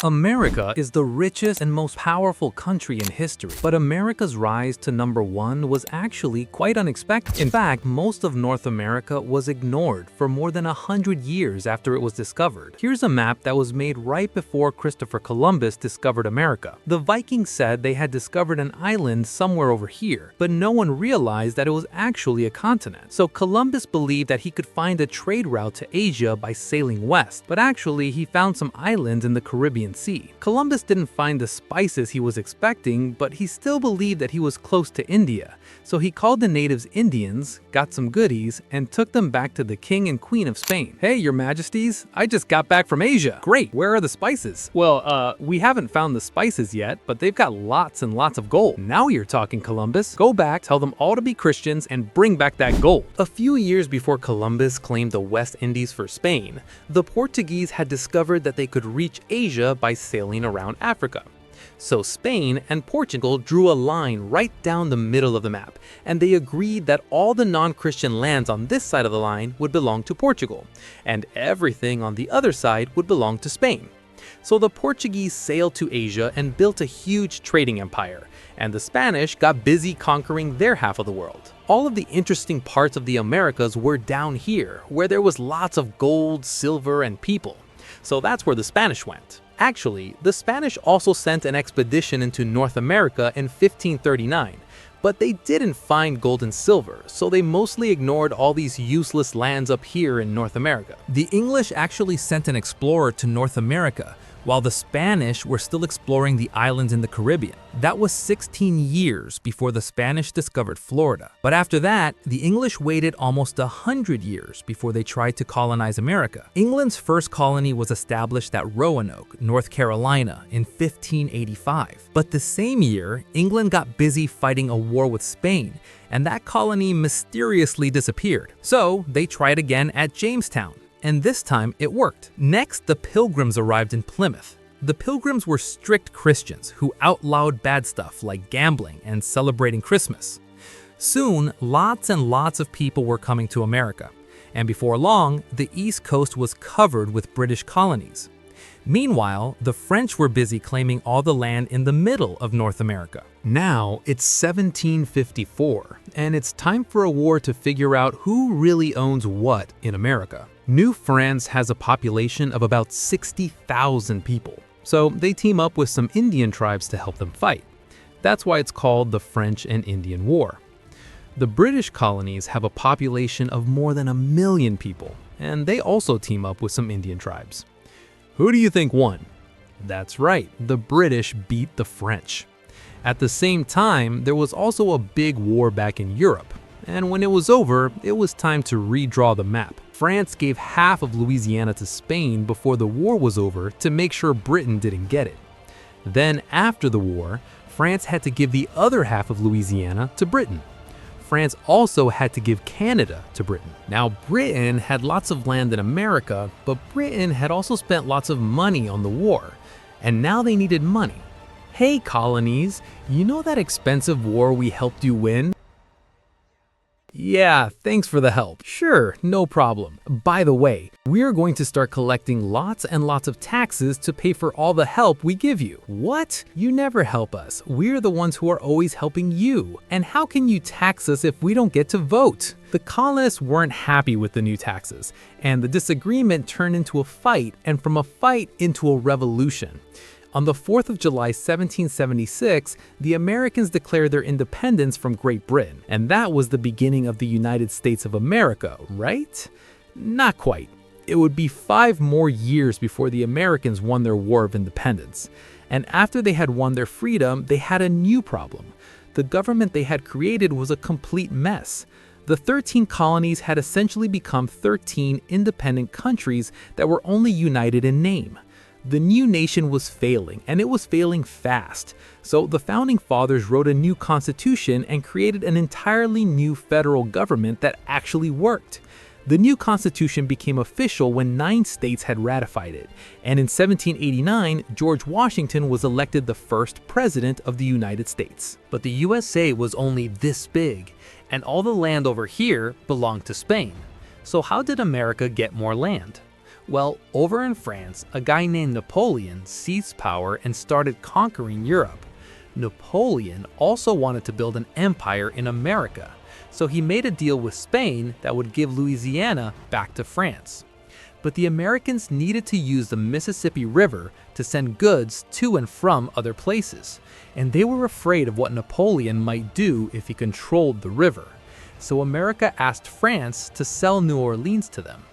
America is the richest and most powerful country in history, but America's rise to #1 was actually quite unexpected. In fact, most of North America was ignored for more than 100 years after it was discovered. Here's a map that was made right before Christopher Columbus discovered America. The Vikings said they had discovered an island somewhere over here, but no one realized that it was actually a continent. So Columbus believed that he could find a trade route to Asia by sailing west, but actually he found some islands in the Caribbean Sea. Columbus didn't find the spices he was expecting, but he still believed that he was close to India. So he called the natives Indians, got some goodies, and took them back to the king and queen of Spain. "Hey, your majesties, I just got back from Asia. Great, where are the spices?" "Well, we haven't found the spices yet, but they've got lots and lots of gold." "Now you're talking, Columbus. Go back, tell them all to be Christians, and bring back that gold." A few years before Columbus claimed the West Indies for Spain, the Portuguese had discovered that they could reach Asia by sailing around Africa. So Spain and Portugal drew a line right down the middle of the map, and they agreed that all the non-Christian lands on this side of the line would belong to Portugal, and everything on the other side would belong to Spain. So the Portuguese sailed to Asia and built a huge trading empire, and the Spanish got busy conquering their half of the world. All of the interesting parts of the Americas were down here, where there was lots of gold, silver, and people. So that's where the Spanish went. Actually, the Spanish also sent an expedition into North America in 1539, but they didn't find gold and silver, so they mostly ignored all these useless lands up here in North America. The English actually sent an explorer to North America, while the Spanish were still exploring the islands in the Caribbean. That was 16 years before the Spanish discovered Florida. But after that, the English waited almost 100 years before they tried to colonize America. England's first colony was established at Roanoke, North Carolina in 1585. But the same year, England got busy fighting a war with Spain, and that colony mysteriously disappeared. So they tried again at Jamestown, and this time it worked. Next, the Pilgrims arrived in Plymouth. The Pilgrims were strict Christians who outlawed bad stuff like gambling and celebrating Christmas. Soon, lots and lots of people were coming to America, and before long, the East Coast was covered with British colonies. Meanwhile, the French were busy claiming all the land in the middle of North America. Now, it's 1754, and it's time for a war to figure out who really owns what in America. New France has a population of about 60,000 people, so they team up with some Indian tribes to help them fight. That's why it's called the French and Indian War. The British colonies have a population of more than 1 million people, and they also team up with some Indian tribes. Who do you think won? That's right, the British beat the French. At the same time, there was also a big war back in Europe, and when it was over, it was time to redraw the map. France gave half of Louisiana to Spain before the war was over to make sure Britain didn't get it. Then, after the war, France had to give the other half of Louisiana to Britain. France also had to give Canada to Britain. Now, Britain had lots of land in America, but Britain had also spent lots of money on the war, and now they needed money. Hey, colonies, you know that expensive war we helped you win? Yeah, thanks for the help. Sure, no problem. By the way, we're going to start collecting lots and lots of taxes to pay for all the help we give you. What? You never help us. We're the ones who are always helping you. And how can you tax us if we don't get to vote? The colonists weren't happy with the new taxes, and the disagreement turned into a fight, and from a fight into a revolution. On the 4th of July, 1776, the Americans declared their independence from Great Britain, and that was the beginning of the United States of America, right? Not quite. It would be 5 more years before the Americans won their War of Independence. And after they had won their freedom, they had a new problem. The government they had created was a complete mess. The 13 colonies had essentially become 13 independent countries that were only united in name. The new nation was failing, and it was failing fast. So the Founding Fathers wrote a new constitution and created an entirely new federal government that actually worked. The new constitution became official when 9 states had ratified it, and in 1789, George Washington was elected the first president of the United States. But the USA was only this big, and all the land over here belonged to Spain. So how did America get more land? Well, over in France, a guy named Napoleon seized power and started conquering Europe. Napoleon also wanted to build an empire in America, so he made a deal with Spain that would give Louisiana back to France. But the Americans needed to use the Mississippi River to send goods to and from other places, and they were afraid of what Napoleon might do if he controlled the river. So America asked France to sell New Orleans to them.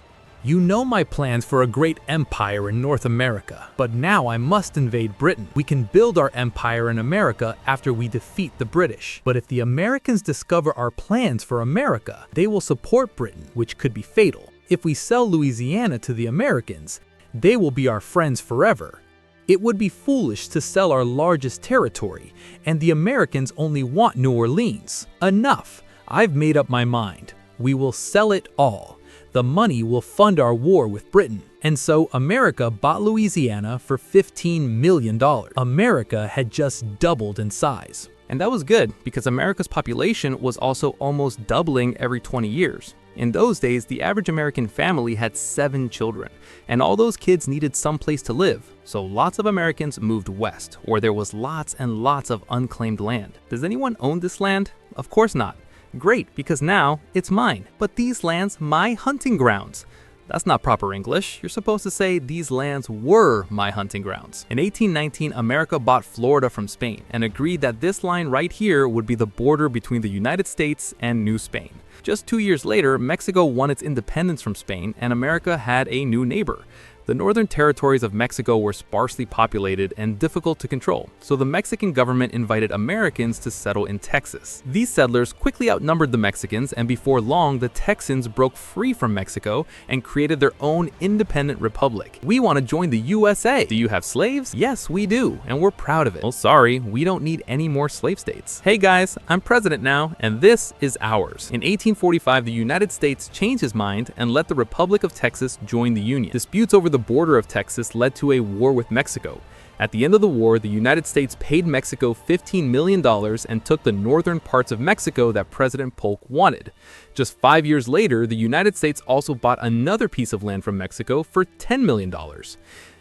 You know my plans for a great empire in North America, but now I must invade Britain. We can build our empire in America after we defeat the British. But if the Americans discover our plans for America, they will support Britain, which could be fatal. If we sell Louisiana to the Americans, they will be our friends forever. It would be foolish to sell our largest territory, and the Americans only want New Orleans. Enough! I've made up my mind. We will sell it all. The money will fund our war with Britain. And so America bought Louisiana for $15 million. America had just doubled in size. And that was good because America's population was also almost doubling every 20 years. In those days, the average American family had 7 children, and all those kids needed some place to live. So lots of Americans moved west, where there was lots and lots of unclaimed land. Does anyone own this land? Of course not. Great, because now it's mine. But these lands, my hunting grounds. That's not proper English. You're supposed to say these lands were my hunting grounds. In 1819, America bought Florida from Spain and agreed that this line right here would be the border between the United States and New Spain. Just 2 years later, Mexico won its independence from Spain and America had a new neighbor. The northern territories of Mexico were sparsely populated and difficult to control, so the Mexican government invited Americans to settle in Texas. These settlers quickly outnumbered the Mexicans, and before long, the Texans broke free from Mexico and created their own independent republic. We want to join the USA. Do you have slaves? Yes, we do, and we're proud of it. Well, sorry, we don't need any more slave states. Hey guys, I'm president now, and this is ours. In 1845, the United States changed his mind and let the Republic of Texas join the Union. Disputes over the border of Texas led to a war with Mexico. At the end of the war, the United States paid Mexico $15 million and took the northern parts of Mexico that President Polk wanted. Just 5 years later, the United States also bought another piece of land from Mexico for $10 million.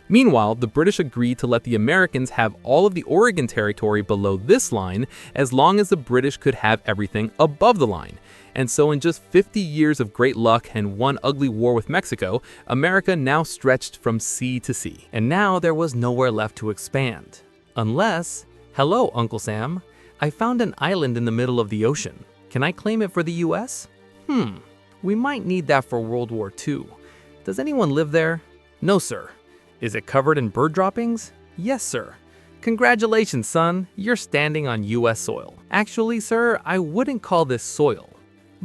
Meanwhile, the British agreed to let the Americans have all of the Oregon Territory below this line as long as the British could have everything above the line. And so in just 50 years of great luck and one ugly war with Mexico, America now stretched from sea to sea. And now there was nowhere left to expand. Unless, hello, Uncle Sam, I found an island in the middle of the ocean. Can I claim it for the US? We might need that for World War II. Does anyone live there? No, sir. Is it covered in bird droppings? Yes, sir. Congratulations, son. You're standing on US soil. Actually, sir, I wouldn't call this soil.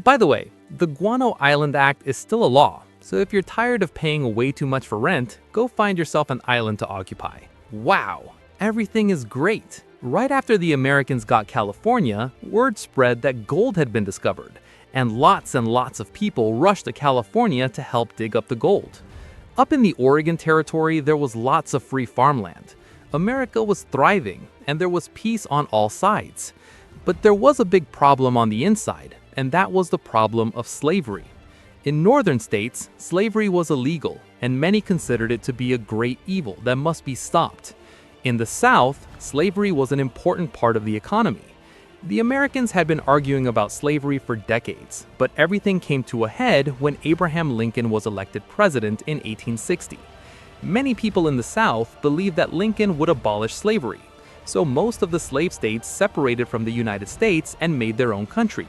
By the way, the Guano Island Act is still a law, so if you're tired of paying way too much for rent, go find yourself an island to occupy. Wow, everything is great. Right after the Americans got California, word spread that gold had been discovered, and lots of people rushed to California to help dig up the gold. Up in the Oregon Territory, there was lots of free farmland. America was thriving, and there was peace on all sides. But there was a big problem on the inside, and that was the problem of slavery. In northern states, slavery was illegal, and many considered it to be a great evil that must be stopped. In the South, slavery was an important part of the economy. The Americans had been arguing about slavery for decades, but everything came to a head when Abraham Lincoln was elected president in 1860. Many people in the South believed that Lincoln would abolish slavery, so most of the slave states separated from the United States and made their own country.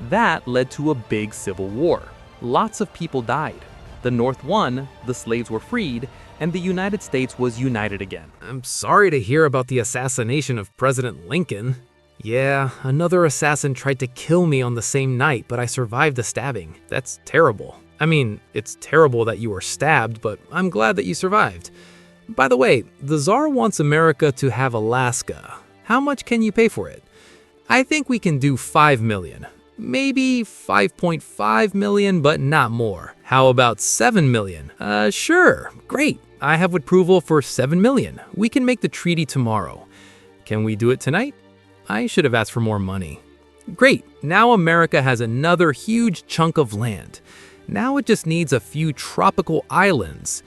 That led to a big civil war. Lots of people died. The North won, the slaves were freed, and the United States was united again. I'm sorry to hear about the assassination of President Lincoln. Yeah, another assassin tried to kill me on the same night, but I survived the stabbing. That's terrible. I mean, it's terrible that you were stabbed, but I'm glad that you survived. By the way, the Tsar wants America to have Alaska. How much can you pay for it? I think we can do $5 million. Maybe 5.5 million, but not more. How about 7 million? Sure, great. I have approval for 7 million. We can make the treaty tomorrow. Can we do it tonight? I should have asked for more money. Great, now America has another huge chunk of land. Now it just needs a few tropical islands.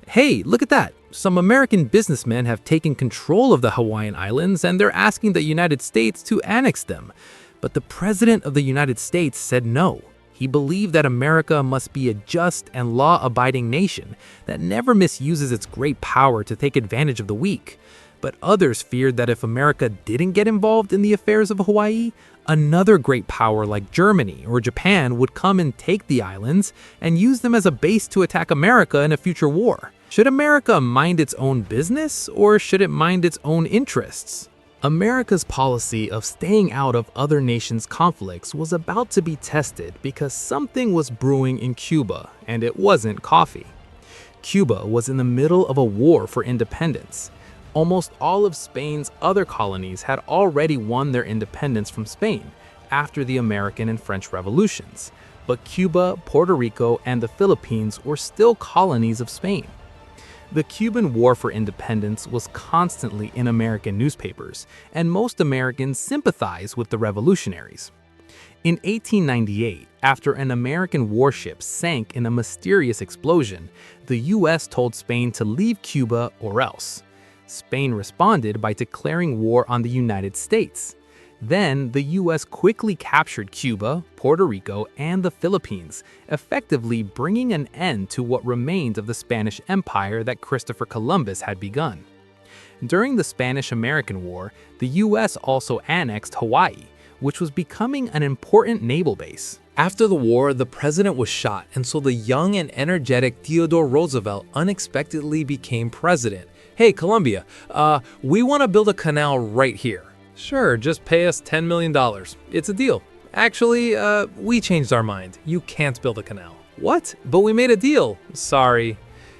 Hey, look at that! Some American businessmen have taken control of the Hawaiian Islands and they're asking the United States to annex them. But the President of the United States said no. He believed that America must be a just and law-abiding nation that never misuses its great power to take advantage of the weak. But others feared that if America didn't get involved in the affairs of Hawaii, another great power like Germany or Japan would come and take the islands and use them as a base to attack America in a future war. Should America mind its own business or should it mind its own interests? America's policy of staying out of other nations' conflicts was about to be tested because something was brewing in Cuba, and it wasn't coffee. Cuba was in the middle of a war for independence. Almost all of Spain's other colonies had already won their independence from Spain after the American and French revolutions, but Cuba, Puerto Rico, and the Philippines were still colonies of Spain. The Cuban War for Independence was constantly in American newspapers, and most Americans sympathized with the revolutionaries. In 1898, after an American warship sank in a mysterious explosion, the US told Spain to leave Cuba or else. Spain responded by declaring war on the United States. Then, the US quickly captured Cuba, Puerto Rico, and the Philippines, effectively bringing an end to what remained of the Spanish Empire that Christopher Columbus had begun. During the Spanish-American War, the US also annexed Hawaii, which was becoming an important naval base. After the war, the president was shot, and so the young and energetic Theodore Roosevelt unexpectedly became president. Hey, Columbia, we want to build a canal right here. Sure, just pay us $10 million. It's a deal. Actually, we changed our mind. You can't build a canal. What? But we made a deal. Sorry.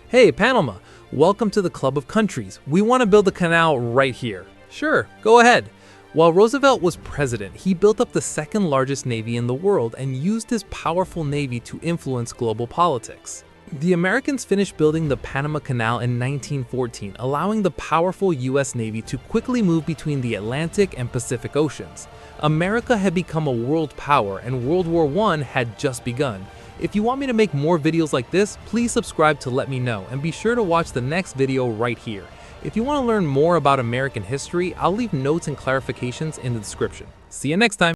Hey, Panama, welcome to the Club of Countries. We want to build a canal right here. Sure, go ahead. While Roosevelt was president, he built up the second largest navy in the world and used his powerful navy to influence global politics. The Americans finished building the Panama Canal in 1914, allowing the powerful US Navy to quickly move between the Atlantic and Pacific Oceans. America had become a world power and World War I had just begun. If you want me to make more videos like this, please subscribe to let me know and be sure to watch the next video right here. If you want to learn more about American history, I'll leave notes and clarifications in the description. See you next time!